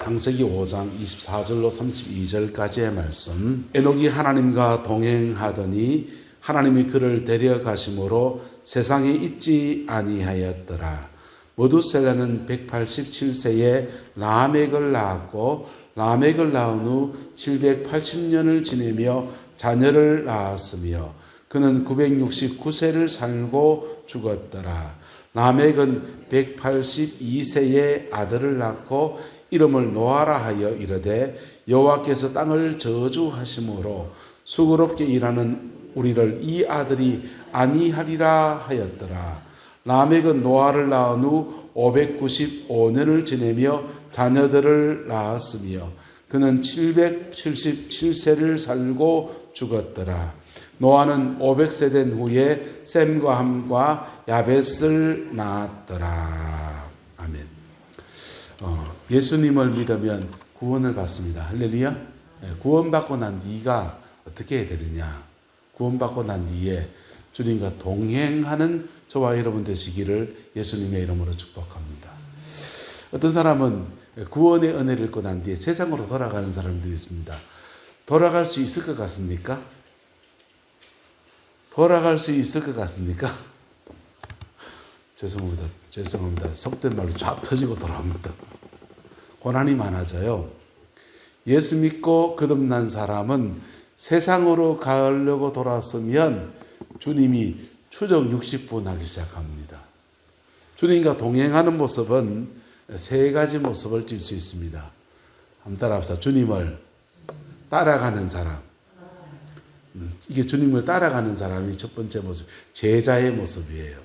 창세기 5장 24절로 32절까지의 말씀. 에녹이 하나님과 동행하더니 하나님이 그를 데려가심으로 세상에 있지 아니하였더라. 머두셀라는 187세에 라멕을 낳았고 라멕을 낳은 후 780년을 지내며 자녀를 낳았으며 그는 969세를 살고 죽었더라. 라멕은 182세에 아들을 낳고 이름을 노아라 하여 이르되 여호와께서 땅을 저주하심으로 수고롭게 일하는 우리를 이 아들이 아니하리라 하였더라. 라멕은 노아를 낳은 후 595년을 지내며 자녀들을 낳았으며 그는 777세를 살고 죽었더라. 노아는 500세 된 후에 셈과 함과 야벳을 낳았더라. 아멘. 예수님을 믿으면 구원을 받습니다. 할렐루야. 구원받고 난 네가 어떻게 해야 되느냐. 구원받고 난 뒤에 주님과 동행하는 저와 여러분 되시기를 예수님의 이름으로 축복합니다. 어떤 사람은 구원의 은혜를 입고 난 뒤에 세상으로 돌아가는 사람들이 있습니다. 돌아갈 수 있을 것 같습니까? 돌아갈 수 있을 것 같습니까? 죄송합니다. 속된 말로 쫙 터지고 돌아옵니다. 고난이 많아져요. 예수 믿고 거듭난 사람은 세상으로 가려고 돌아서면 주님이 추적 60분 하기 시작합니다. 주님과 동행하는 모습은 세 가지 모습을 띌 수 있습니다. 한번 따라합시다. 주님을 따라가는 사람. 이게 주님을 따라가는 사람이 첫 번째 모습, 제자의 모습이에요.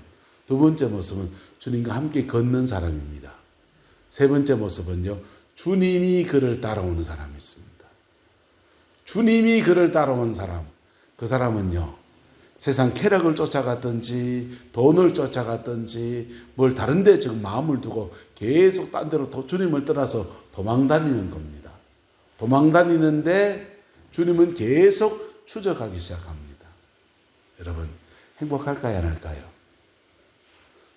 두 번째 모습은 주님과 함께 걷는 사람입니다. 세 번째 모습은요, 주님이 그를 따라오는 사람이 있습니다. 주님이 그를 따라오는 사람, 그 사람은요, 세상 쾌락을 쫓아갔든지 돈을 쫓아갔든지 뭘 다른 데 지금 마음을 두고 계속 딴 데로 주님을 떠나서 도망다니는 겁니다. 도망다니는데 주님은 계속 추적하기 시작합니다. 여러분, 행복할까요, 안 할까요?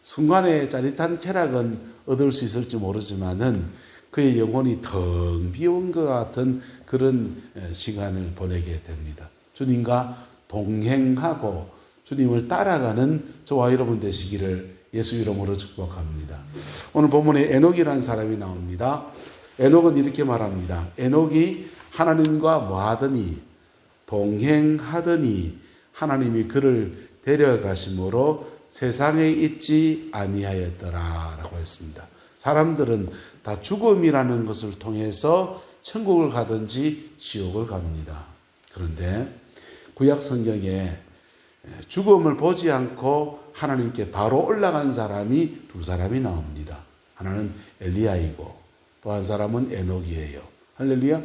순간의 짜릿한 쾌락은 얻을 수 있을지 모르지만은 그의 영혼이 텅 비운 것 같은 그런 시간을 보내게 됩니다. 주님과 동행하고 주님을 따라가는 저와 여러분 되시기를 예수 이름으로 축복합니다. 오늘 본문에 에녹이라는 사람이 나옵니다. 에녹은 이렇게 말합니다. 에녹이 하나님과 뭐하더니 동행하더니 하나님이 그를 데려가심으로 세상에 있지 아니하였더라 라고 했습니다. 사람들은 다 죽음이라는 것을 통해서 천국을 가든지 지옥을 갑니다. 그런데 구약 성경에 죽음을 보지 않고 하나님께 바로 올라간 사람이 두 사람이 나옵니다. 하나는 엘리야이고 또 한 사람은 에녹이에요. 할렐루야.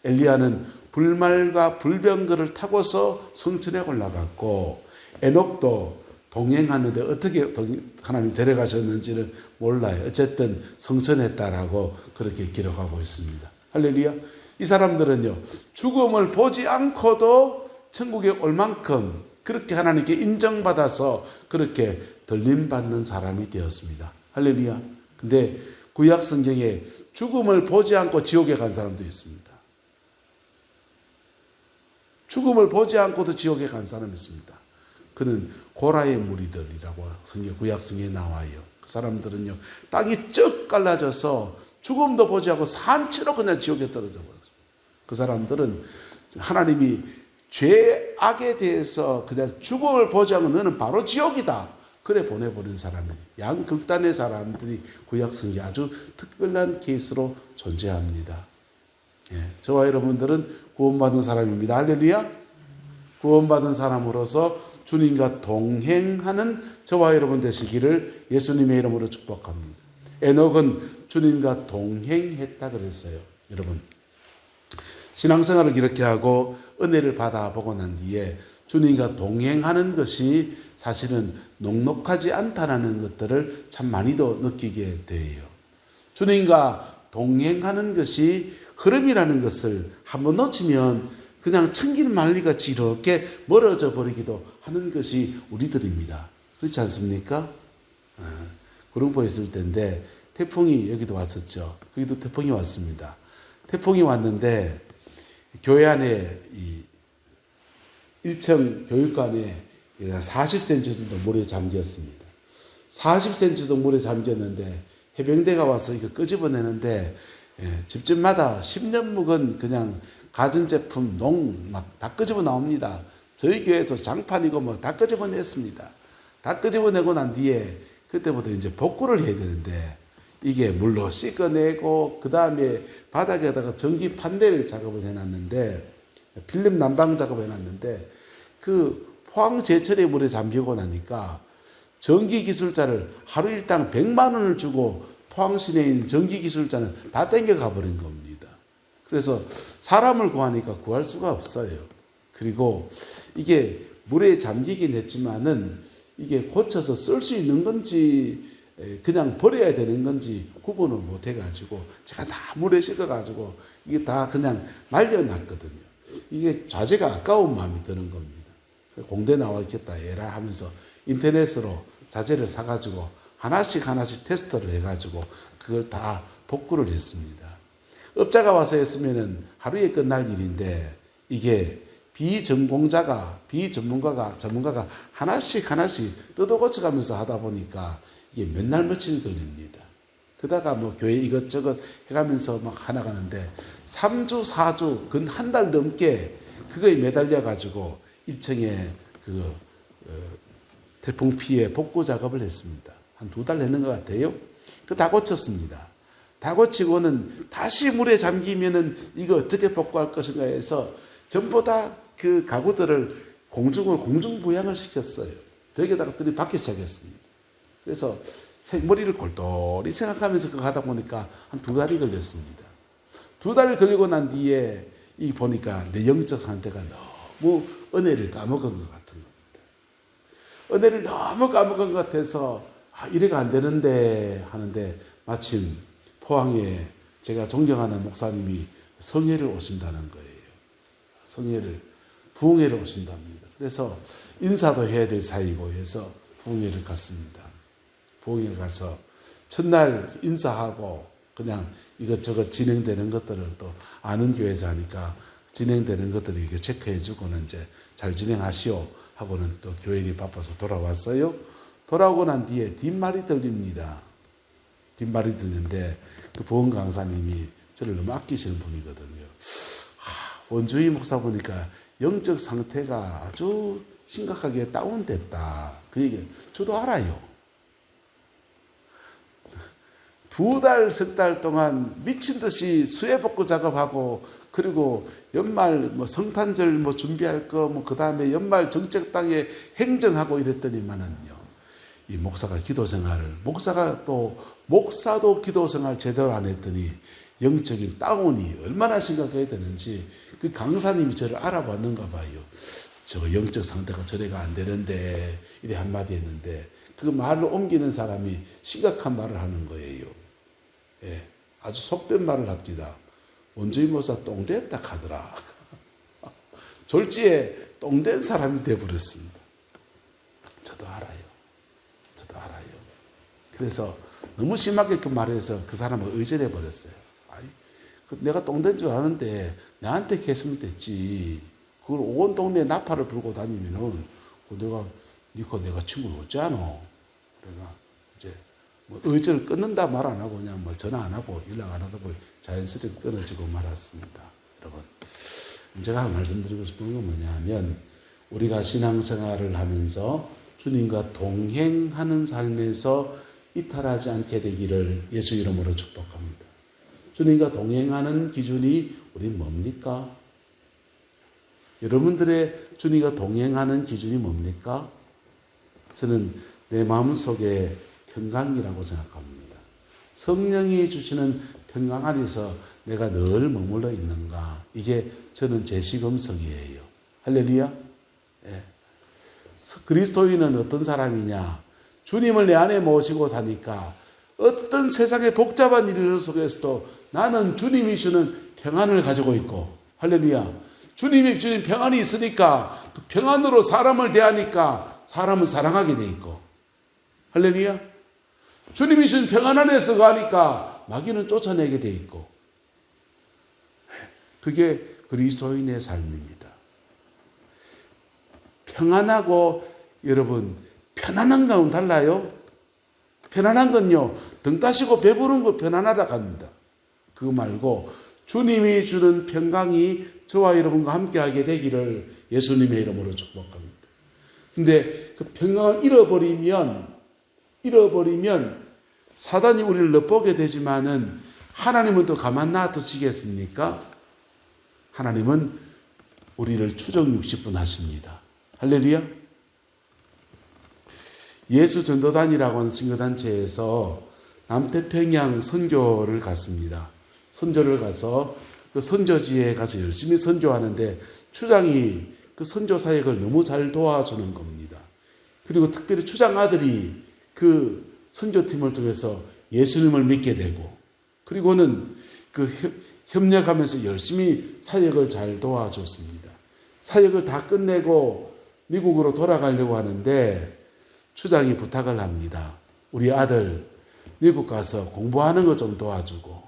엘리야는 불말과 불병거를 타고서 성천에 올라갔고 에녹도 동행하는데 어떻게 하나님 데려가셨는지는 몰라요. 어쨌든 성천했다라고 그렇게 기록하고 있습니다. 할렐루야. 이 사람들은요, 죽음을 보지 않고도 천국에 올 만큼 그렇게 하나님께 인정받아서 그렇게 들림받는 사람이 되었습니다. 할렐루야. 근데 구약 성경에 죽음을 보지 않고 지옥에 간 사람도 있습니다. 죽음을 보지 않고도 지옥에 간 사람이 있습니다. 그는 고라의 무리들이라고 구약 성경에 나와요. 그 사람들은요, 땅이 쩍 갈라져서 죽음도 보지 않고 산채로 그냥 지옥에 떨어져 버렸어요. 그 사람들은 하나님이 죄악에 대해서 그냥 죽음을 보지 않고 너는 바로 지옥이다. 그래 보내버린 사람이에요. 양극단의 사람들이 구약 성경에 아주 특별한 케이스로 존재합니다. 예, 저와 여러분들은 구원받은 사람입니다. 할렐루야. 구원받은 사람으로서 주님과 동행하는 저와 여러분 되시기를 예수님의 이름으로 축복합니다. 에녹은 주님과 동행했다 그랬어요. 여러분, 신앙생활을 이렇게 하고 은혜를 받아보고 난 뒤에 주님과 동행하는 것이 사실은 녹록하지 않다는 것들을 참 많이도 느끼게 돼요. 주님과 동행하는 것이 흐름이라는 것을 한번 놓치면 그냥 천길 만리같이 이렇게 멀어져 버리기도 하는 것이 우리들입니다. 그렇지 않습니까? 구름포에 있을 때인데 태풍이 여기도 왔었죠. 여기도 태풍이 왔습니다. 태풍이 왔는데 교회 안에 이 1층 교육관에 40cm 정도 물에 잠겼습니다. 40cm 정도 물에 잠겼는데 해병대가 와서 이거 끄집어내는데 집집마다 10년 묵은 그냥 가전제품, 농 막 다 끄집어 나옵니다. 저희 교회에서 장판이고 뭐 다 끄집어냈습니다. 다 끄집어내고 난 뒤에 그때부터 이제 복구를 해야 되는데 이게 물로 씻어내고 그 다음에 바닥에다가 전기 판넬 작업을 해놨는데 필름 난방 작업을 해놨는데 그 포항 제철의 물에 잠기고 나니까 전기 기술자를 하루 일당 100만 원을 주고 포항 시내에 있는 전기 기술자는 다 땡겨가 버린 겁니다. 그래서 사람을 구하니까 구할 수가 없어요. 그리고 이게 물에 잠기긴 했지만은 이게 고쳐서 쓸 수 있는 건지 그냥 버려야 되는 건지 구분을 못 해가지고 제가 다 물에 씻어가지고 이게 다 그냥 말려놨거든요. 이게 자재가 아까운 마음이 드는 겁니다. 공대 나와 있겠다 에라 하면서 인터넷으로 자재를 사가지고 하나씩 테스트를 해가지고 그걸 다 복구를 했습니다. 업자가 와서 했으면은 하루에 끝날 일인데 이게 전문가가 하나씩 뜯어 고쳐가면서 하다 보니까 이게 몇 날 며칠 걸립니다. 그다가 뭐 교회 이것저것 해가면서 막 하나 가는데 3주, 4주, 근 한 달 넘게 그거에 매달려가지고 1층에 태풍 피해 복구 작업을 했습니다. 한 2달 했는 것 같아요. 다 고쳤습니다. 다 고치고는 다시 물에 잠기면은 이거 어떻게 복구할 것인가 해서 전부 다 그 가구들을 공중부양을 시켰어요. 벽에다가 들이박기 시작했습니다. 그래서 머리를 골똘히 생각하면서 그거 하다 보니까 한 2달이 걸렸습니다. 2달 걸리고 난 뒤에 이 보니까 내 영적 상태가 너무 은혜를 까먹은 것 같은 겁니다. 은혜를 너무 까먹은 것 같아서 이래가 안 되는데 하는데 마침 포항에 제가 존경하는 목사님이 성회를 오신다는 거예요. 부흥회를 오신답니다. 그래서 인사도 해야 될 사이고 해서 부흥회를 갔습니다. 부흥회를 가서 첫날 인사하고 그냥 이것저것 진행되는 것들을 또 아는 교회에서 하니까 진행되는 것들을 이렇게 체크해주고는 이제 잘 진행하시오 하고는 또 교인이 바빠서 돌아왔어요. 돌아오고 난 뒤에 뒷말이 들립니다. 뒷말이 들리는데 그 보험 강사님이 저를 너무 아끼시는 분이거든요. 원주희 목사 보니까 영적 상태가 아주 심각하게 다운됐다. 그 얘기 저도 알아요. 2달, 3달 동안 미친 듯이 수해 복구 작업하고 그리고 연말 성탄절 준비할 거 그 다음에 연말 정책당에 행정하고 이랬더니만은요. 이 목사가 목사도 기도 생활 제대로 안 했더니 영적인 다운이 얼마나 심각해야 되는지 그 강사님이 저를 알아봤는가 봐요. 저 영적 상태가 저래가 안 되는데 이래 한마디 했는데 그 말을 옮기는 사람이 심각한 말을 하는 거예요. 예, 아주 속된 말을 합니다. 원주희 목사 똥됐다 하더라. 졸지에 똥된 사람이 되어버렸습니다. 저도 알아요. 그래서 너무 심하게 그 말해서 그 사람을 의절해버렸어요. 내가 똥된 줄 아는데 나한테 했으면 됐지. 그걸 온 동네 나팔을 불고 다니면은 내가 친구를 어쩌노. 그래가 이제 의절 끊는다 말 안 하고 그냥 전화 안 하고 연락 안 하다 보니 자연스럽게 끊어지고 말았습니다. 여러분, 제가 말씀드리고 싶은 건 뭐냐면 우리가 신앙생활을 하면서 주님과 동행하는 삶에서 이탈하지 않게 되기를 예수 이름으로 축복합니다. 주님과 동행하는 기준이 우리 뭡니까? 여러분들의 주님과 동행하는 기준이 뭡니까? 저는 내 마음속에 평강이라고 생각합니다. 성령이 주시는 평강 안에서 내가 늘 머물러 있는가? 이게 저는 제 시금석이에요. 할렐루야. 예. 그리스도인은 어떤 사람이냐? 주님을 내 안에 모시고 사니까 어떤 세상의 복잡한 일 속에서도 나는 주님이 주는 평안을 가지고 있고, 할렐루야. 주님이 주는 평안이 있으니까 그 평안으로 사람을 대하니까 사람은 사랑하게 돼 있고, 할렐루야. 주님이 주신 평안 안에서 가니까 마귀는 쫓아내게 돼 있고, 그게 그리스도인의 삶입니다. 평안하고 여러분 편안한 건 달라요. 편안한 건요, 등 따시고 배부른 거 편안하다 합니다. 그거 말고 주님이 주는 평강이 저와 여러분과 함께하게 되기를 예수님의 이름으로 축복합니다. 근데 그 평강을 잃어버리면 사단이 우리를 엿보게 되지만은 하나님은 또 가만 놔두시겠습니까? 하나님은 우리를 추적 60분 하십니다. 할렐루야. 예수 전도단이라고 하는 선교단체에서 남태평양 선교를 갔습니다. 선교를 가서 그 선교지에 가서 열심히 선교하는데 추장이 그 선교 사역을 너무 잘 도와주는 겁니다. 그리고 특별히 추장 아들이 그 선교팀을 통해서 예수님을 믿게 되고, 그리고는 그 협력하면서 열심히 사역을 잘 도와줬습니다. 사역을 다 끝내고 미국으로 돌아가려고 하는데 추장이 부탁을 합니다. 우리 아들 미국 가서 공부하는 것 좀 도와주고,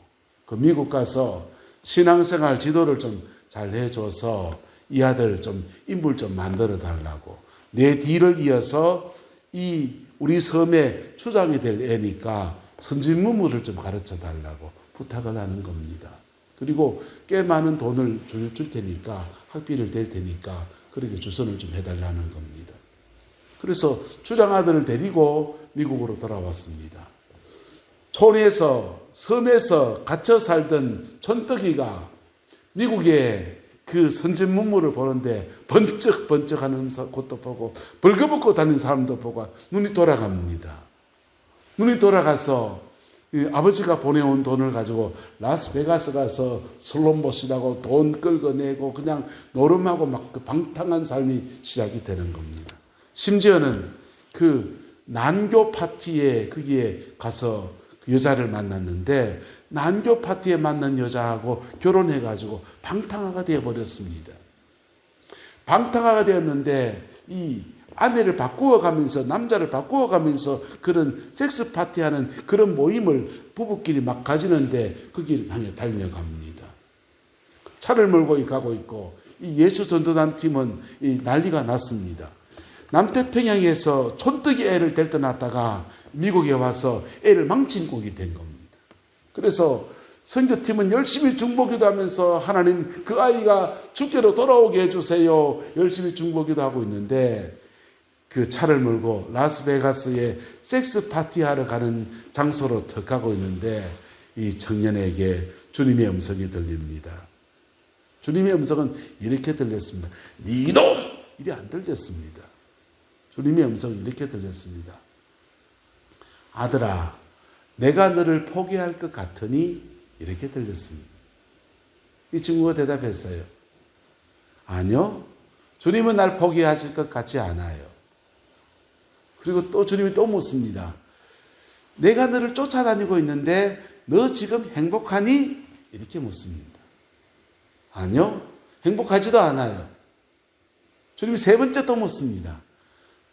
그 미국 가서 신앙생활 지도를 좀 잘 해줘서 이 아들 좀 인물 좀 만들어 달라고, 내 뒤를 이어서 이 우리 섬의 추장이 될 애니까 선진문물을 좀 가르쳐 달라고 부탁을 하는 겁니다. 그리고 꽤 많은 돈을 줄 테니까, 학비를 댈 테니까 그렇게 주선을 좀 해달라는 겁니다. 그래서 추장 아들을 데리고 미국으로 돌아왔습니다. 촌에서, 섬에서 갇혀 살던 촌뜨기가 미국의 그 선진 문물을 보는데 번쩍번쩍하는 곳도 보고 벌거벗고 다니는 사람도 보고 눈이 돌아갑니다. 눈이 돌아가서 아버지가 보내온 돈을 가지고 라스베가스 가서 슬롯머신하고 돈 끌어내고 그냥 노름하고 막 그 방탕한 삶이 시작이 되는 겁니다. 심지어는 그 난교 파티에 거기에 가서 그 여자를 만났는데 난교 파티에 만난 여자하고 결혼해가지고 방탕아가 되어버렸습니다. 방탕아가 되었는데 이 아내를 바꾸어가면서, 남자를 바꾸어가면서 그런 섹스 파티하는 그런 모임을 부부끼리 막 가지는데 그 길 향해 달려갑니다. 차를 몰고 가고 있고, 이 예수 전도단 팀은 이 난리가 났습니다. 남태평양에서 촌뜨기 애를 데리다 놨다가 미국에 와서 애를 망친 꼴이 된 겁니다. 그래서 선교팀은 열심히 중보기도 하면서 하나님 그 아이가 주께로 돌아오게 해주세요, 열심히 중보기도 하고 있는데 그 차를 몰고 라스베가스에 섹스 파티하러 가는 장소로 턱 가고 있는데 이 청년에게 주님의 음성이 들립니다. 주님의 음성은 이렇게 들렸습니다. 네 이놈! 이리 안 들렸습니다. 주님의 음성이 이렇게 들렸습니다. 아들아, 내가 너를 포기할 것 같으니, 이렇게 들렸습니다. 이 친구가 대답했어요. 아니요, 주님은 날 포기하실 것 같지 않아요. 그리고 또 주님이 또 묻습니다. 내가 너를 쫓아다니고 있는데 너 지금 행복하니? 이렇게 묻습니다. 아니요, 행복하지도 않아요. 주님이 세 번째 또 묻습니다.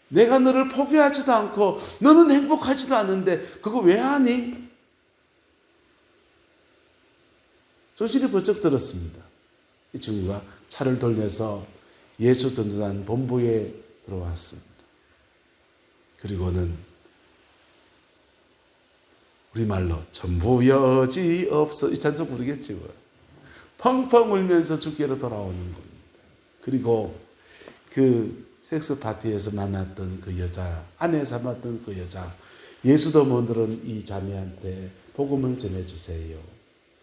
내가 너를 포기하지도 않고 너는 행복하지도 않은데 그거 왜 하니? 정신이 번쩍 들었습니다. 이 친구가 차를 돌려서 예수 전도단 본부에 들어왔습니다. 그리고는 우리말로 전부 여지 없어, 이 찬송 부르겠지 뭐. 펑펑 울면서 주께로 돌아오는 겁니다. 그리고 그 섹스 파티에서 만났던 그 여자, 아내 삼았던 그 여자, 예수도 모르는 이 자매한테 복음을 전해주세요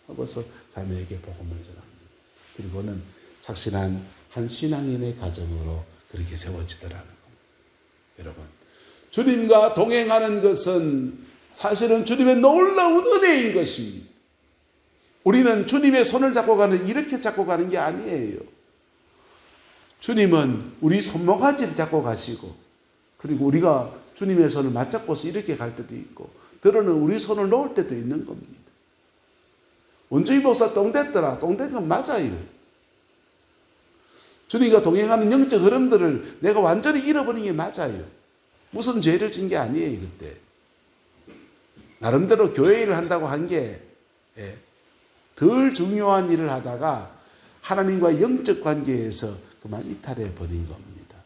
하고서 자매에게 복음을 전합니다. 그리고는 착실한 한 신앙인의 가정으로 그렇게 세워지더라는 겁니다. 여러분, 주님과 동행하는 것은 사실은 주님의 놀라운 은혜인 것입니다. 우리는 주님의 손을 잡고 가는, 이렇게 잡고 가는 게 아니에요. 주님은 우리 손모가지를 잡고 가시고, 그리고 우리가 주님의 손을 맞잡고서 이렇게 갈 때도 있고, 때로는 우리 손을 놓을 때도 있는 겁니다. 원주희 목사 똥 됐더라. 똥 된 건 맞아요. 주님과 동행하는 영적 흐름들을 내가 완전히 잃어버린 게 맞아요. 무슨 죄를 진 게 아니에요, 그때. 나름대로 교회 일을 한다고 한 게 덜 중요한 일을 하다가 하나님과 영적 관계에서 그만 이탈해 버린 겁니다.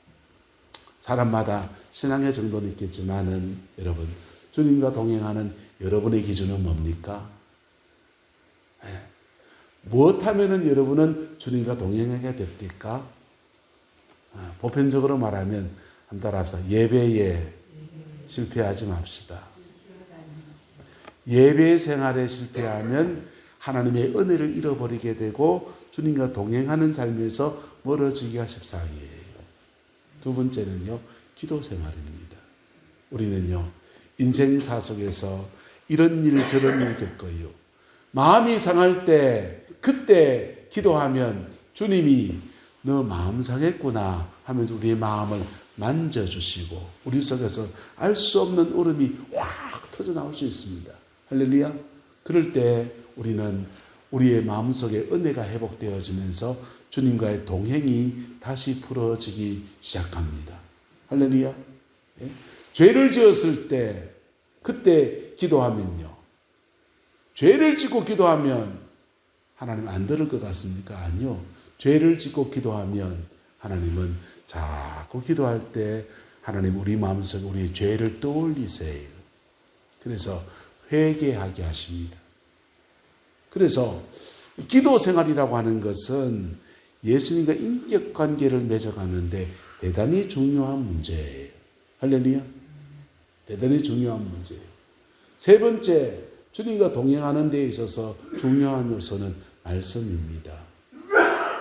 사람마다 신앙의 정도는 있겠지만은 여러분, 주님과 동행하는 여러분의 기준은 뭡니까? 무엇하면은 여러분은 주님과 동행하게 됩니까? 보편적으로 말하면 한달 앞서 예배에 실패하지 맙시다. 예배 생활에 실패하면 하나님의 은혜를 잃어버리게 되고 주님과 동행하는 삶에서 멀어지기가 십상이에요. 두 번째는요, 기도 생활입니다. 우리는요, 인생사 속에서 이런 일 저런 일 겪어요. 마음이 상할 때 그때 기도하면 주님이 너 마음 상했구나 하면서 우리의 마음을 만져주시고 우리 속에서 알 수 없는 울음이 확 터져나올 수 있습니다. 할렐루야. 그럴 때 우리는 우리의 마음속에 은혜가 회복되어지면서 주님과의 동행이 다시 풀어지기 시작합니다. 할렐루야. 예? 죄를 지었을 때 그때 기도하면요, 죄를 짓고 기도하면 하나님 안 들을 것 같습니까? 아니요. 죄를 짓고 기도하면 하나님은 자꾸 기도할 때 하나님 우리 마음속에 우리의 죄를 떠올리세요. 그래서 회개하게 하십니다. 그래서 기도 생활이라고 하는 것은 예수님과 인격 관계를 맺어가는데 대단히 중요한 문제예요. 할렐루야. 대단히 중요한 문제예요. 세 번째, 주님과 동행하는 데 있어서 중요한 요소는 말씀입니다.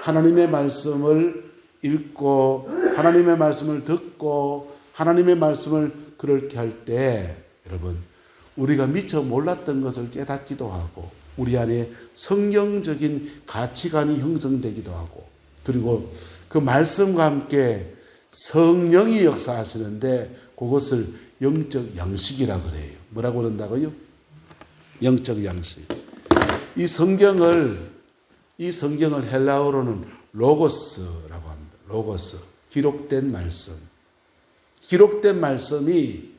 하나님의 말씀을 읽고 하나님의 말씀을 듣고 하나님의 말씀을 그렇게 할 때 여러분, 우리가 미처 몰랐던 것을 깨닫기도 하고 우리 안에 성경적인 가치관이 형성되기도 하고, 그리고 그 말씀과 함께 성령이 역사하시는데 그것을 영적 양식이라고 그래요. 뭐라고 그런다고요? 영적 양식. 이 성경을 헬라어로는 로고스라고 합니다. 로고스. 기록된 말씀. 기록된 말씀이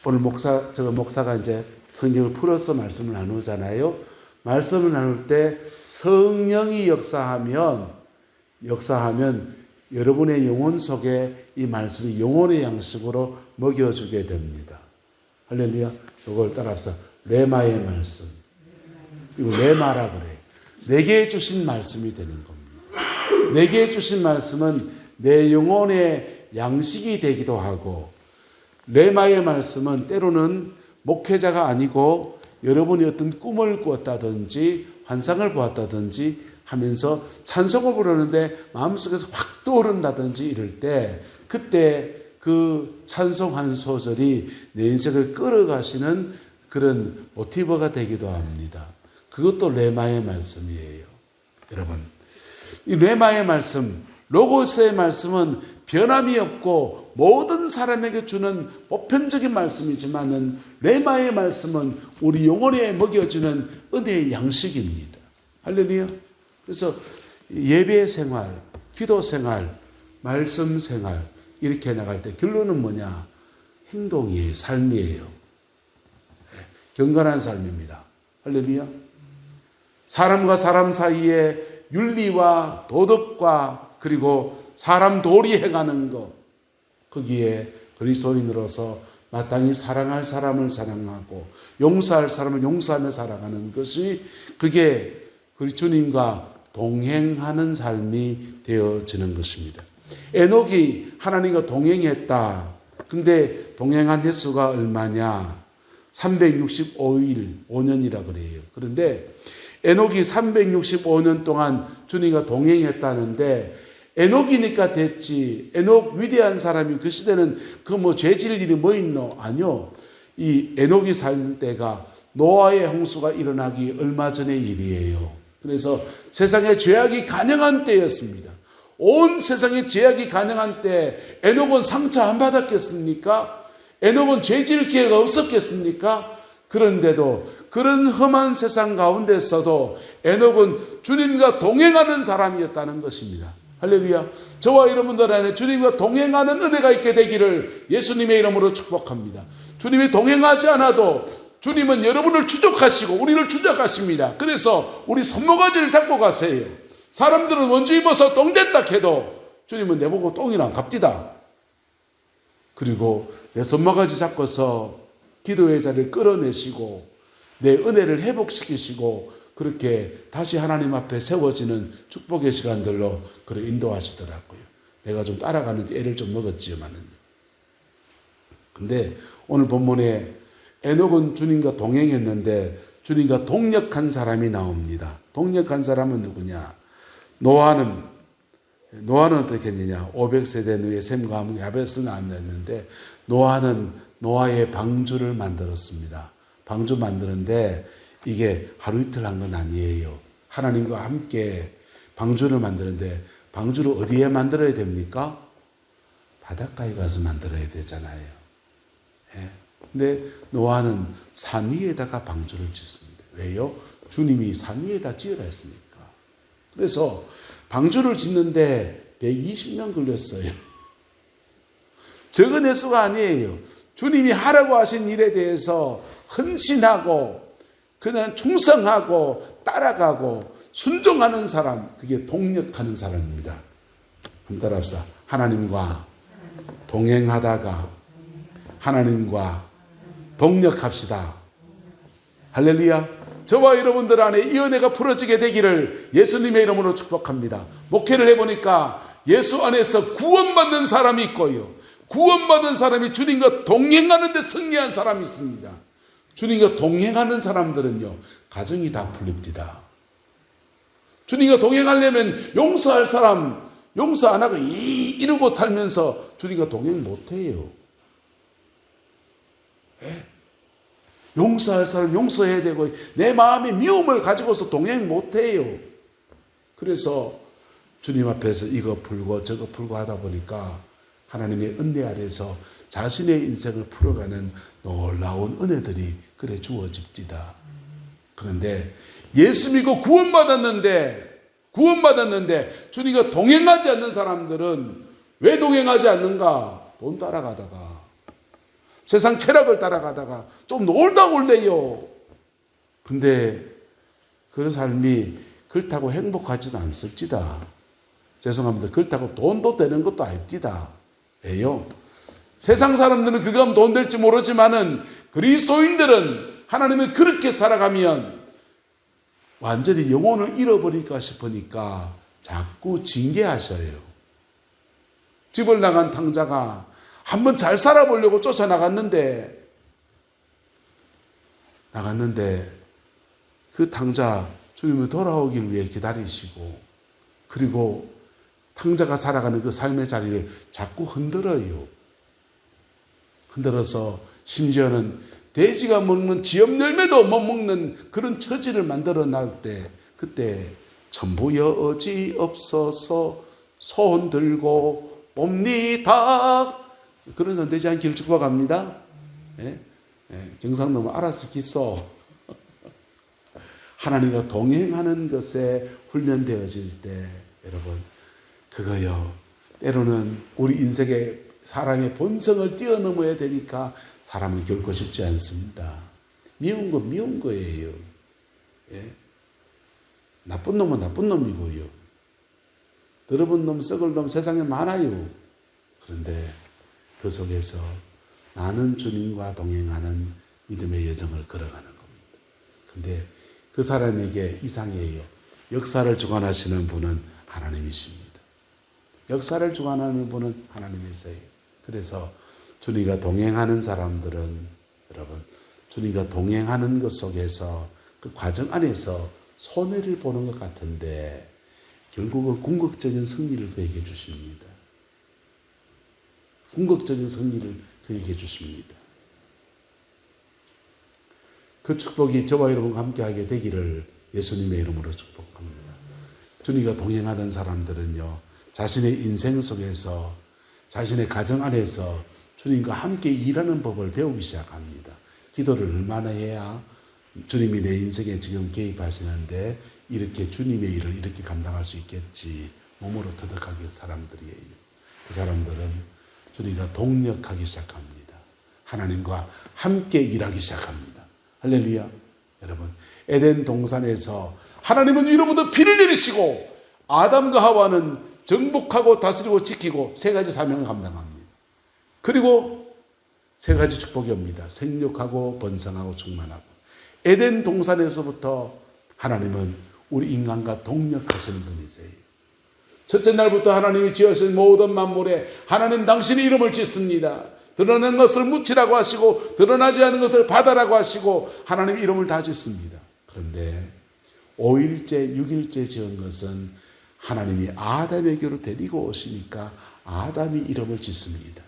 오늘 목사가 이제 성경을 풀어서 말씀을 나누잖아요. 말씀을 나눌 때 성령이 역사하면 여러분의 영혼 속에 이 말씀이 영혼의 양식으로 먹여주게 됩니다. 할렐루야. 이걸 따라서 레마의 말씀. 이거 레마라 그래요. 내게 주신 말씀이 되는 겁니다. 내게 주신 말씀은 내 영혼의 양식이 되기도 하고, 레마의 말씀은 때로는 목회자가 아니고 여러분이 어떤 꿈을 꾸었다든지 환상을 보았다든지 하면서 찬송을 부르는데 마음속에서 확 떠오른다든지 이럴 때 그때 그 찬송한 소절이 내 인생을 끌어가시는 그런 모티브가 되기도 합니다. 그것도 레마의 말씀이에요. 여러분, 이 레마의 말씀, 로고스의 말씀은 변함이 없고 모든 사람에게 주는 보편적인 말씀이지만은 레마의 말씀은 우리 영혼에 먹여주는 은혜의 양식입니다. 할렐루야. 그래서 예배 생활, 기도 생활, 말씀 생활 이렇게 나갈 때 결론은 뭐냐? 행동이에요. 삶이에요. 경건한 삶입니다. 할렐루야. 사람과 사람 사이에 윤리와 도덕과 그리고 사람 도리해가는 것, 거기에 그리스도인으로서 마땅히 사랑할 사람을 사랑하고 용서할 사람을 용서하며 살아가는 것이 그게 우리 주님과 동행하는 삶이 되어지는 것입니다. 에녹이 하나님과 동행했다. 근데 동행한 횟수가 얼마냐? 365일, 5년이라 그래요. 그런데 에녹이 365년 동안 주님과 동행했다는데 에녹이니까 됐지. 에녹 위대한 사람이 그 시대는 죄질 일이 뭐 있노? 아니요. 이 에녹이 살 때가 노아의 홍수가 일어나기 얼마 전의 일이에요. 그래서 세상에 죄악이 가능한 때였습니다. 온 세상에 죄악이 가능한 때 에녹은 상처 안 받았겠습니까? 에녹은 죄질 기회가 없었겠습니까? 그런데도 그런 험한 세상 가운데서도 에녹은 주님과 동행하는 사람이었다는 것입니다. 할렐루야. 저와 여러분들 안에 주님과 동행하는 은혜가 있게 되기를 예수님의 이름으로 축복합니다. 주님이 동행하지 않아도 주님은 여러분을 추적하시고 우리를 추적하십니다. 그래서 우리 손모가지를 잡고 가세요. 사람들은 원주 입어서 똥 됐다 해도 주님은 내보고 똥이랑 갑디다. 그리고 내 손모가지 잡고서 기도의 자리를 끌어내시고 내 은혜를 회복시키시고 그렇게 다시 하나님 앞에 세워지는 축복의 시간들로 그를 인도하시더라고요. 내가 좀 따라가는 애를 좀 먹었지만은. 근데 오늘 본문에 에녹은 주님과 동행했는데 주님과 동역한 사람이 나옵니다. 동역한 사람은 누구냐? 노아는 어떻게 했느냐? 500세대 후에 셈과 함 야벳을 낳았는데 노아는 노아의 방주를 만들었습니다. 방주 만드는데 이게 하루 이틀 한 건 아니에요. 하나님과 함께 방주를 만드는데 방주를 어디에 만들어야 됩니까? 바닷가에 가서 만들어야 되잖아요. 예. 근데 노아는 산 위에다가 방주를 짓습니다. 왜요? 주님이 산 위에다 지으라 했으니까. 그래서 방주를 짓는데 120년 걸렸어요. 적은 횟수가 아니에요. 주님이 하라고 하신 일에 대해서 헌신하고 그냥 충성하고 따라가고 순종하는 사람, 그게 동역하는 사람입니다. 한번 따라합시다. 하나님과 동행하다가 하나님과 동역합시다. 할렐루야. 저와 여러분들 안에 이 은혜가 풀어지게 되기를 예수님의 이름으로 축복합니다. 목회를 해보니까 예수 안에서 구원받는 사람이 있고요. 구원받은 사람이 주님과 동행하는 데 승리한 사람이 있습니다. 주님과 동행하는 사람들은요, 가정이 다 풀립니다. 주님과 동행하려면 용서할 사람, 용서 안 하고 이러고 살면서 주님과 동행 못해요. 예? 용서할 사람 용서해야 되고 내 마음에 미움을 가지고서 동행 못해요. 그래서 주님 앞에서 이거 풀고 저거 풀고 하다 보니까 하나님의 은혜 아래서 자신의 인생을 풀어가는 놀라운 은혜들이 그래 주어집니다. 그런데 예수 믿고 구원받았는데 주님과 동행하지 않는 사람들은 왜 동행하지 않는가? 돈 따라가다가 세상 쾌락을 따라가다가 좀 놀다 올래요. 근데 그런 삶이 그렇다고 행복하지도 않습니다. 죄송합니다. 그렇다고 돈도 되는 것도 아닙니다. 왜요? 세상 사람들은 그거 하면 돈 될지 모르지만은 그리스도인들은 하나님은 그렇게 살아가면 완전히 영혼을 잃어버릴까 싶으니까 자꾸 징계하셔요. 집을 나간 탕자가 한번 잘 살아보려고 쫓아나갔는데 그 탕자 주님을 돌아오길 위해 기다리시고 그리고 탕자가 살아가는 그 삶의 자리를 자꾸 흔들어요. 흔들어서 심지어는 돼지가 먹는 지엽 열매도 못 먹는 그런 처지를 만들어 날 때 그때 전부 여지 없어서 손 들고 옵니다. 그런 선대지 않기를 축복합니다. 예? 예, 경상도면 알아서 기소. 하나님과 동행하는 것에 훈련되어질 때 여러분 그거요. 때로는 우리 인생의 사람의 본성을 뛰어넘어야 되니까 사람은 결코 쉽지 않습니다. 미운 건 미운 거예요. 예? 나쁜 놈은 나쁜 놈이고요. 더러운 놈, 썩을 놈 세상에 많아요. 그런데 그 속에서 나는 주님과 동행하는 믿음의 여정을 걸어가는 겁니다. 그런데 그 사람에게 이상해요. 역사를 주관하시는 분은 하나님이십니다. 역사를 주관하는 분은 하나님이세요. 그래서 주님과 동행하는 사람들은 여러분 주님과 동행하는 것 속에서 그 과정 안에서 손해를 보는 것 같은데 결국은 궁극적인 승리를 그에게 주십니다. 궁극적인 승리를 그에게 주십니다. 그 축복이 저와 여러분과 함께하게 되기를 예수님의 이름으로 축복합니다. 주님과 동행하던 사람들은요, 자신의 인생 속에서 자신의 가정 안에서 주님과 함께 일하는 법을 배우기 시작합니다. 기도를 얼마나 해야 주님이 내 인생에 지금 개입하시는데 이렇게 주님의 일을 이렇게 감당할 수 있겠지. 몸으로 터득하게 사람들이에요. 그 사람들은 주님과 동역하기 시작합니다. 하나님과 함께 일하기 시작합니다. 할렐루야. 여러분, 에덴 동산에서 하나님은 위로부터 비를 내리시고 아담과 하와는 정복하고 다스리고 지키고 세 가지 사명을 감당합니다. 그리고 세 가지 축복이 옵니다. 생육하고 번성하고 충만하고. 에덴 동산에서부터 하나님은 우리 인간과 동역하시는 분이세요. 첫째 날부터 하나님이 지으신 모든 만물에 하나님 당신의 이름을 짓습니다. 드러난 것을 묻히라고 하시고 드러나지 않은 것을 받아라고 하시고 하나님 이름을 다 짓습니다. 그런데 5일째 6일째 지은 것은 하나님이 아담에게로 데리고 오시니까 아담이 이름을 짓습니다.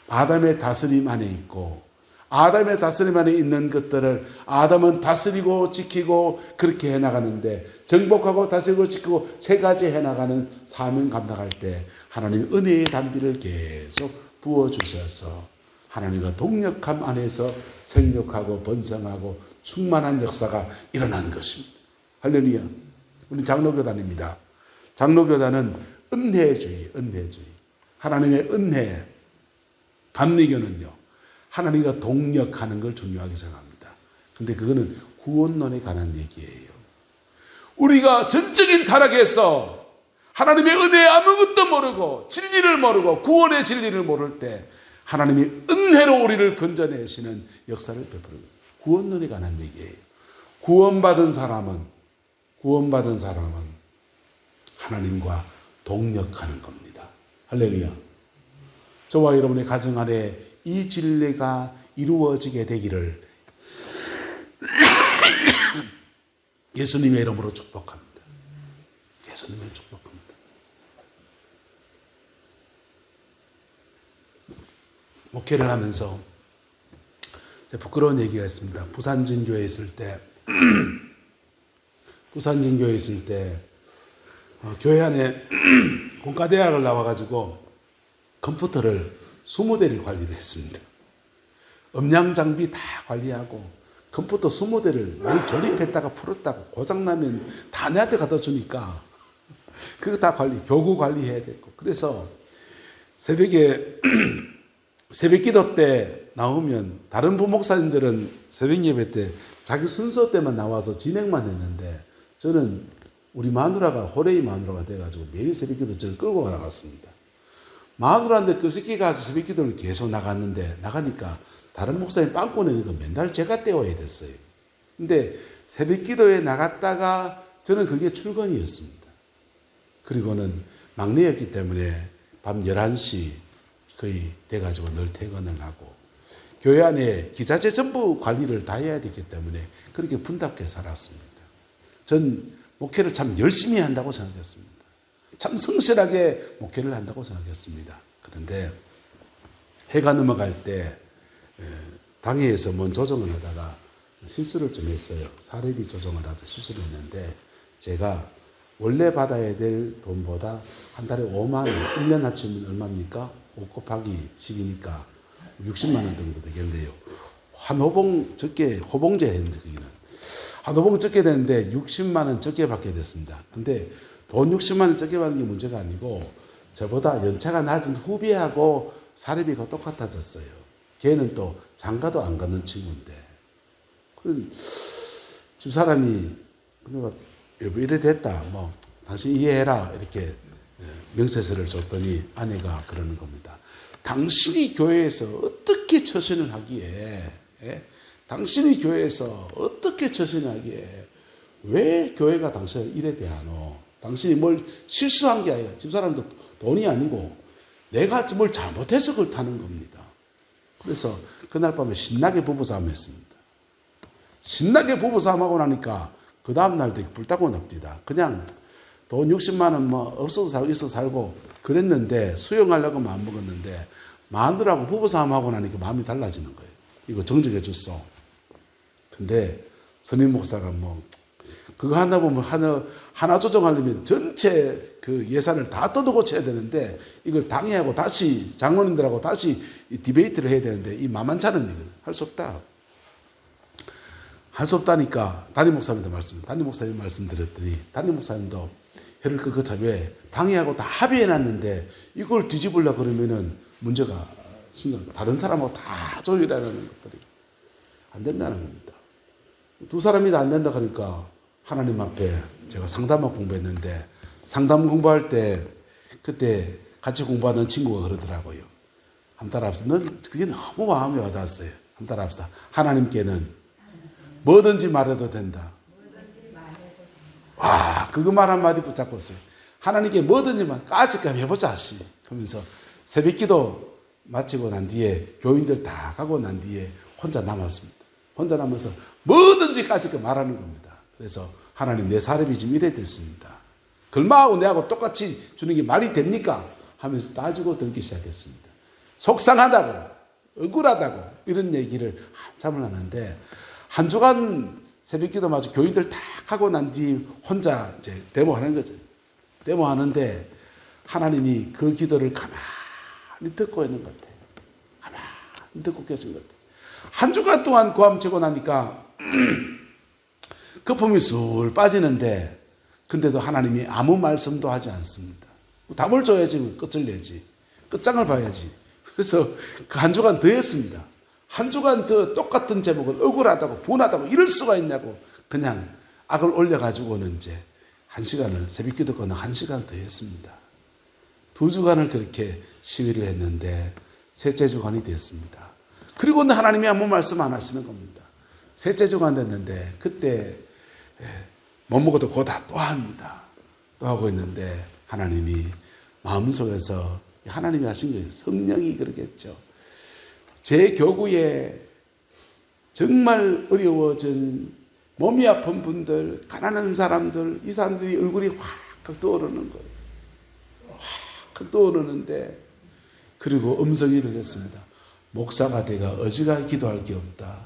아담의 다스림 안에 있고 아담의 다스림 안에 있는 것들을 아담은 다스리고 지키고 그렇게 해나가는데 정복하고 다스리고 지키고 세 가지 해나가는 사명 감당할 때 하나님 은혜의 단비를 계속 부어주셔서 하나님과 동역함 안에서 생육하고 번성하고 충만한 역사가 일어나는 것입니다. 할렐루야. 우리 장로교단입니다. 장로교단은 은혜주의. 하나님의 은혜. 감리교는요, 하나님과 동역하는 걸 중요하게 생각합니다. 근데 그거는 구원론에 관한 얘기예요. 우리가 전적인 타락에서 하나님의 은혜에 아무것도 모르고 진리를 모르고 구원의 진리를 모를 때 하나님이 은혜로 우리를 건져내시는 역사를 베푸는 구원론에 관한 얘기예요. 구원받은 사람은 하나님과 동역하는 겁니다. 할렐루야. 저와 여러분의 가정 안에 이 진리가 이루어지게 되기를 예수님의 이름으로 축복합니다. 예수님의 축복합니다. 목회를 하면서 부끄러운 얘기가 있습니다. 부산진교회에 있을 때 교회 안에 공과대학을 나와가지고 컴퓨터를 20대를 관리를 했습니다. 음량 장비 다 관리하고 컴퓨터 20대를 조립했다가 풀었다가 고장나면 다 내한테 갖다 주니까 그거 다 교구 관리해야 되고 그래서 새벽에 새벽 기도 때 나오면 다른 부목사님들은 새벽 예배 때 자기 순서 때만 나와서 진행만 했는데 저는 우리 마누라가 호레이 마누라가 돼가지고 매일 새벽 기도 저를 끌고 나갔습니다. 마누라인데 그 새끼가 새벽 기도를 계속 나가니까 다른 목사님 빵꾸 내니까 맨날 제가 떼어야 됐어요. 근데 새벽 기도에 나갔다가 저는 그게 출근이었습니다. 그리고는 막내였기 때문에 밤 11시 거의 돼가지고 늘 퇴근을 하고 교회 안에 기자재 전부 관리를 다 해야 되기 때문에 그렇게 분답게 살았습니다. 전 목회를 참 열심히 한다고 생각했습니다. 참 성실하게 목회를 한다고 생각했습니다. 그런데 해가 넘어갈 때 당회에서 뭔 조정을 하다가 실수를 좀 했어요. 사례비 조정을 하다 실수를 했는데 제가 원래 받아야 될 돈보다 한 달에 5만 원, 1년 합치면 얼마입니까? 5 곱하기 10이니까 60만 원 정도 되겠는데요. 한 호봉 적게, 호봉제 했는데 거기는. 한 호봉 적게 되는데 60만 원 적게 받게 됐습니다. 근데 돈 60만 원 적게 받는 게 문제가 아니고 저보다 연차가 낮은 후배하고 사례비가 똑같아졌어요. 걔는 또 장가도 안 가는 친구인데. 집사람이 여보 이래 됐다. 뭐 당신 이해해라. 이렇게 명세서를 줬더니 아내가 그러는 겁니다. 당신이 교회에서 어떻게 처신을 하기에 당신이 교회에서 어떻게 처신을 하기에 왜 교회가 당신을 이래 대하노? 당신이 뭘 실수한 게 아니라 집사람도 돈이 아니고 내가 뭘 잘못해서 그걸 타는 겁니다. 그래서 그날 밤에 신나게 부부싸움 했습니다. 신나게 부부싸움하고 나니까 그 다음날도 불타고 납니다. 그냥 돈 60만 원 뭐 없어도 살고 있어도 살고 그랬는데 수용하려고 마음 먹었는데 마누라하고 부부싸움하고 나니까 마음이 달라지는 거예요. 이거 정정해 줬어. 근데 선임 목사가 뭐 그거 하다 보면 하나 조정하려면 전체 그 예산을 다 뜯어고쳐야 되는데 이걸 당회하고 다시 장로님들하고 다시 디베이트를 해야 되는데 이 만만찮은 일은 할 수 없다. 할 수 없다니까 담임 목사님도 말씀드렸더니 담임 목사님도 혀를 끄고자 왜 당회하고 다 합의해놨는데 이걸 뒤집으려고 그러면은 문제가 심각. 다른 사람하고 다 조율하는 것들이 안 된다는 겁니다. 두 사람이 다 안 된다 그러니까 하나님 앞에 제가 상담학 공부했는데 상담 공부할 때 그때 같이 공부하던 친구가 그러더라고요. 한 달 앞서 넌 그게 너무 마음에 와닿았어요. 한 달 앞서 하나님께는 뭐든지 말해도 된다. 와, 그거 말 한마디 붙잡고 있어요. 하나님께 뭐든지 까짓감 해보자 하면서 새벽기도 마치고 난 뒤에 교인들 다 가고 난 뒤에 혼자 남았습니다. 혼자 남아서 뭐든지 까짓감 말하는 겁니다. 그래서 하나님 내 사람이 지금 이래 됐습니다. 글마하고 내하고 똑같이 주는 게 말이 됩니까? 하면서 따지고 들기 시작했습니다. 속상하다고, 억울하다고 이런 얘기를 한참을 하는데 한 주간 새벽기도 마치 교인들 다 가고 난 뒤 혼자 이제 데모하는 거죠. 데모하는데 하나님이 그 기도를 가만히 듣고 있는 것 같아요. 가만히 듣고 계신 것 같아요. 한 주간 동안 고함치고 나니까 거품이 술 빠지는데 근데도 하나님이 아무 말씀도 하지 않습니다. 답을 줘야지 끝을 내지. 끝장을 봐야지. 그래서 그 한 주간 더 했습니다. 한 주간 더 똑같은 제목을 억울하다고 분하다고 이럴 수가 있냐고 그냥 악을 올려가지고는 이제 한 시간을 새벽기도 거는 한 시간 더 했습니다. 2주간을 그렇게 시위를 했는데 셋째 주간이 됐습니다. 그리고는 하나님이 아무 말씀 안 하시는 겁니다. 셋째 주간 됐는데 그때 못 먹어도 고다 또 합니다. 또 하고 있는데 하나님이 마음속에서 하나님이 하신 거예요. 성령이 그러겠죠. 제 교구에 정말 어려워진 몸이 아픈 분들, 가난한 사람들, 이 사람들이 얼굴이 확 떠오르는 거예요. 확 떠오르는데 그리고 음성이 들렸습니다. 목사가 내가 어지간히 기도할 게 없다.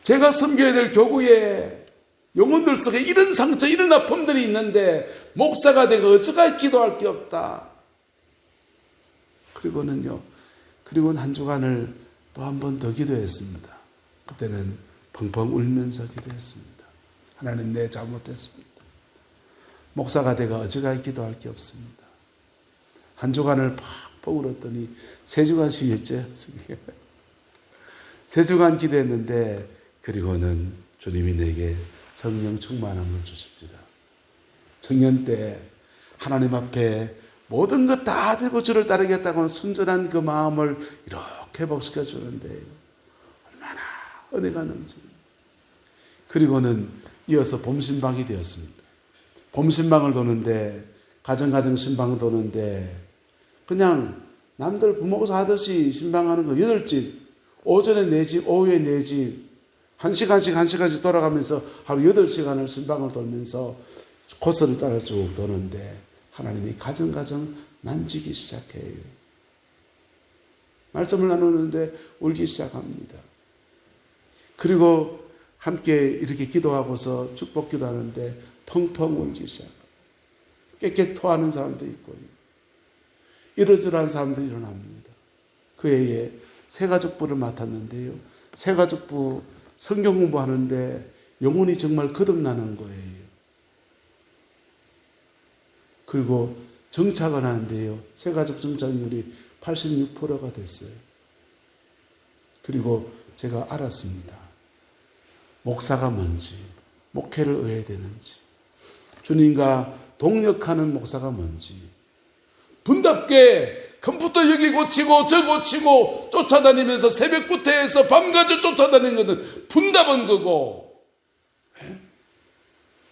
제가 섬겨야 될 교구에 영혼들 속에 이런 상처, 이런 아픔들이 있는데 목사가 내가 어지간히 기도할 게 없다. 그리고는 한 주간을 또 한 번 더 기도했습니다. 그때는 펑펑 울면서 기도했습니다. 하나님 내 잘못했습니다. 목사가 내가 어지간히 기도할 게 없습니다. 한 주간을 팍팍 울었더니 3주간씩이었죠. 3주간 기도했는데 그리고는 주님이 내게 성령 충만함을 주십니다. 청년 때 하나님 앞에 모든 것 다 들고 주를 따르겠다고 순전한 그 마음을 이렇게 회복시켜 주는데 얼마나 은혜가 넘칩니다. 그리고는 이어서 봄신방이 되었습니다. 봄신방을 도는데 가정 신방 도는데 그냥 남들 부모가 하듯이 신방하는 거 8집 오전에 4집 오후에 4집 1시간씩 돌아가면서 하루 8시간을 신방을 돌면서 코스를 따라 쭉 도는데 하나님이 가정 만지기 시작해요. 말씀을 나누는데 울기 시작합니다. 그리고 함께 이렇게 기도하고서 축복 기도하는데 펑펑 울기 시작합니다. 깨끗 토하는 사람도 있고 이러저러한 사람들이 일어납니다. 그 해에 새가족부를 맡았는데요. 새가족부 성경 공부하는데 영혼이 정말 거듭나는 거예요. 그리고 정착을 하는데요. 새가족 정착률이 86%가 됐어요. 그리고 제가 알았습니다. 목사가 뭔지, 목회를 해야 되는지, 주님과 동역하는 목사가 뭔지, 분답게 컴퓨터 여기 고치고 저 고치고 쫓아다니면서 새벽부터 해서 밤까지 쫓아다니는 것은 분답은 그거.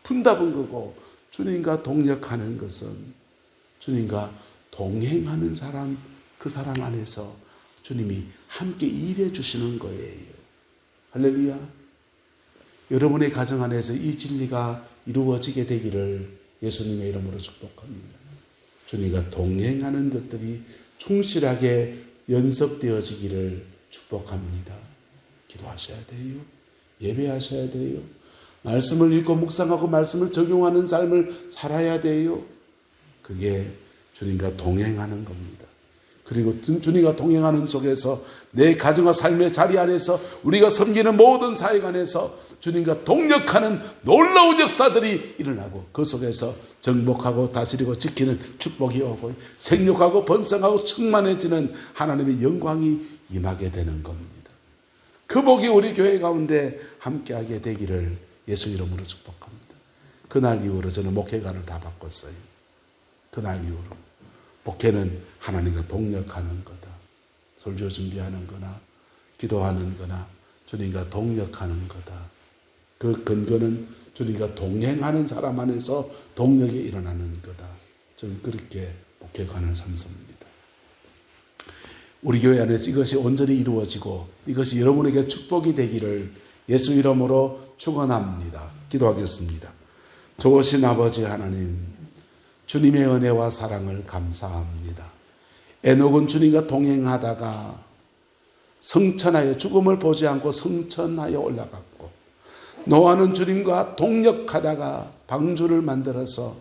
분답은 그거. 주님과 동역하는 것은 주님과 동행하는 사람, 그 사람 안에서 주님이 함께 일해 주시는 거예요. 할렐루야. 여러분의 가정 안에서 이 진리가 이루어지게 되기를 예수님의 이름으로 축복합니다. 주님과 동행하는 것들이 충실하게 연습되어지기를 축복합니다. 기도하셔야 돼요. 예배하셔야 돼요. 말씀을 읽고 묵상하고 말씀을 적용하는 삶을 살아야 돼요. 그게 주님과 동행하는 겁니다. 그리고 주님과 동행하는 속에서 내 가정과 삶의 자리 안에서 우리가 섬기는 모든 사역 안에서 주님과 동역하는 놀라운 역사들이 일어나고 그 속에서 정복하고 다스리고 지키는 축복이 오고 생육하고 번성하고 충만해지는 하나님의 영광이 임하게 되는 겁니다. 그 복이 우리 교회 가운데 함께하게 되기를 예수 이름으로 축복합니다. 그날 이후로 저는 목회관을 다 바꿨어요. 그날 이후로. 목회는 하나님과 동역하는 거다. 설교 준비하는 거나 기도하는 거나 주님과 동역하는 거다. 그 근거는 주님과 동행하는 사람 안에서 동력이 일어나는 거다. 저는 그렇게 목회관을 삼습니다. 우리 교회 안에서 이것이 온전히 이루어지고 이것이 여러분에게 축복이 되기를 예수 이름으로 축원합니다. 기도하겠습니다. 좋으신 아버지 하나님, 주님의 은혜와 사랑을 감사합니다. 에녹은 주님과 동행하다가 성천하여 죽음을 보지 않고 성천하여 올라갔고, 노아는 주님과 동역하다가 방주를 만들어서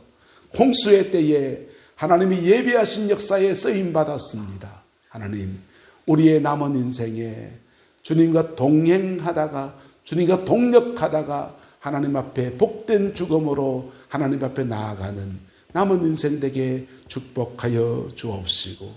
홍수의 때에 하나님이 예비하신 역사에 쓰임받았습니다. 하나님, 우리의 남은 인생에 주님과 동행하다가 주님과 동역하다가 하나님 앞에 복된 죽음으로 하나님 앞에 나아가는 남은 인생 되게 축복하여 주옵시고,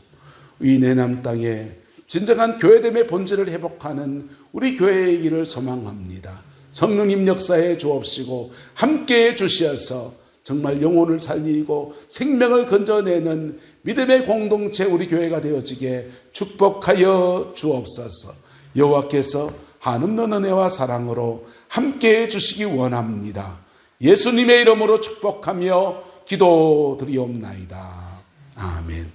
이 내남 땅에 진정한 교회됨의 본질을 회복하는 우리 교회의 일을 소망합니다. 성령님 역사에 주옵시고 함께해 주시어서 정말 영혼을 살리고 생명을 건져내는 믿음의 공동체 우리 교회가 되어지게 축복하여 주옵소서. 여호와께서 한없는 은혜와 사랑으로 함께해 주시기 원합니다. 예수님의 이름으로 축복하며 기도드리옵나이다. 아멘.